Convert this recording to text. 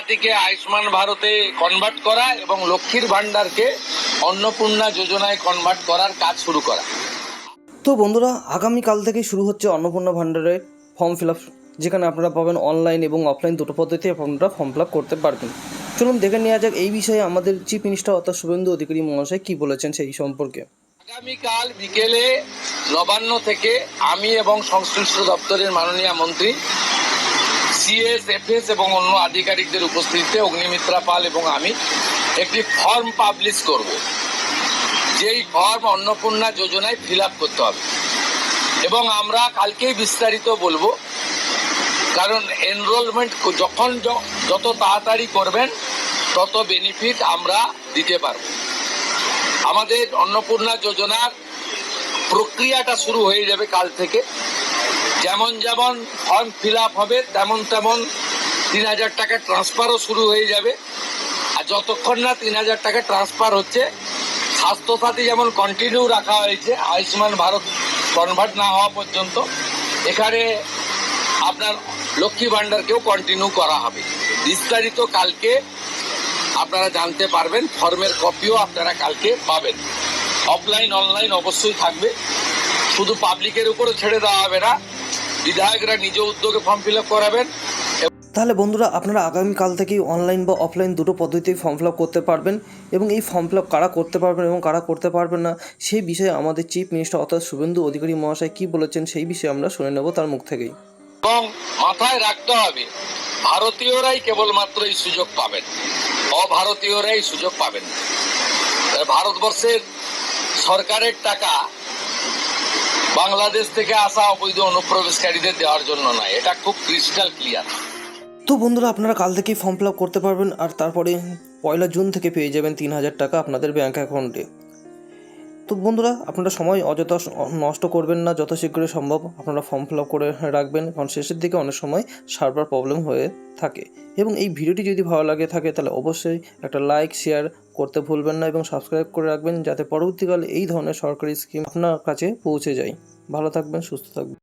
মাটিকে আয়ুষ্মান ভারতে কনভার্ট করা এবং লক্ষ্মীর ভান্ডারকে অন্নপূর্ণা যোজনায় কনভার্ট করার কাজ শুরু করা। তো বন্ধুরা, আগামীকাল থেকেই শুরু হচ্ছে অন্নপূর্ণা ভান্ডারের ফর্ম ফিল আপ, যেখানে আপনারা পাবেন অনলাইন এবং অফলাইন দুটো পদ্ধতি আপনারা ফর্ম ফিল আপ করতে পারবেন। চলুন দেখে নেওয়া যাক এই বিষয়ে আমাদের চিফ মিনিস্টার অর্থাৎ শুভেন্দু অধিকারী মহাশয় কী বলেছেন সেই সম্পর্কে। আগামীকাল বিকেলে নবান্ন থেকে আমি এবং সংশ্লিষ্ট দপ্তরের মাননীয় মন্ত্রী, সিএস, এফএস এবং অন্য আধিকারিকদের উপস্থিতিতে অগ্নিমিত্রা পাল এবং আমি একটি ফর্ম পাবলিশ করব, যেই ফর্ম অন্নপূর্ণা যোজনায় ফিল আপ করতে হবে। এবং আমরা কালকেই বিস্তারিত বলবো, কারণ এনরোলমেন্ট যখন যত তাড়াতাড়ি করবেন তত বেনিফিট আমরা দিতে পারব। আমাদের অন্নপূর্ণা যোজনার প্রক্রিয়াটা শুরু হয়ে যাবে কাল থেকে। যেমন যেমন ফর্ম ফিল আপ হবে তেমন তেমন ৩,০০০ টাকা ট্রান্সফারও শুরু হয়ে যাবে। আর যতক্ষণ না ৩,০০০ টাকা ট্রান্সফার হচ্ছে, স্বাস্থ্যসাথী যেমন কন্টিনিউ রাখা হয়েছে আয়ুষ্মান ভারত কনভার্ট না হওয়া পর্যন্ত, এখানে আপনার লক্ষ্মী ভান্ডারকেও কন্টিনিউ করা হবে। বিস্তারিত কালকে আপনারা জানতে পারবেন, ফর্মের কপিও আপনারা কালকে পাবেন। অফলাইন অনলাইন অবশ্যই থাকবে, শুধু পাবলিকের উপরে ছেড়ে দেওয়া হবে না, বিধায়করা নিজ উদ্যোগে ফর্ম ফিল আপ করাবেন। তাহলে বন্ধুরা, আপনারা আগামীকাল থেকেই অনলাইন বা অফলাইন দুটো পদ্ধতিতেই ফর্ম ফিল আপ করতে পারবেন। এবং এই ফর্ম ফিল আপ কারা করতে পারবেন এবং কারা করতে পারবেন না সেই বিষয়ে আমাদের চিফ মিনিস্টার অর্থাৎ শুভেন্দু অধিকারী মহাশয় কী বলেছেন সেই বিষয়ে আমরা শুনে নেব তার মুখ থেকেই। এবং মাথায় রাখতে হবে, ভারতীয়রাই কেবলমাত্র এই সুযোগ পাবেন, অভারতীয়রাই সুযোগ পাবেন। ভারতবর্ষের সরকারের টাকা বাংলাদেশ থেকে আসা অবৈধ অনুপ্রবেশকারীদের দেওয়ার জন্য নয়, এটা খুব ক্রিস্টাল ক্লিয়ার। তো বন্ধুরা, আপনারা কাল থেকেই ফর্ম ফিল আপ করতে পারবেন, আর তারপরে 1 জুন থেকে পেয়ে যাবেন 3,000 টাকা আপনাদের ব্যাঙ্ক অ্যাকাউন্টে। তো বন্ধুরা, আপনারা সময় অযথা নষ্ট করবেন না, যত শীঘ্রই সম্ভব আপনারা ফর্ম ফিল আপ করে রাখবেন, কারণ শেষের দিকে অনেক সময় সার্ভার প্রবলেম হয়ে থাকে। এবং এই ভিডিওটি যদি ভালো লাগে থাকে তাহলে অবশ্যই একটা লাইক শেয়ার করতে ভুলবেন না এবং সাবস্ক্রাইব করে রাখবেন, যাতে পরবর্তীকালে এই ধরনের সরকারি স্কিম আপনার কাছে পৌঁছে যায়। ভালো থাকবেন, সুস্থ থাকবেন।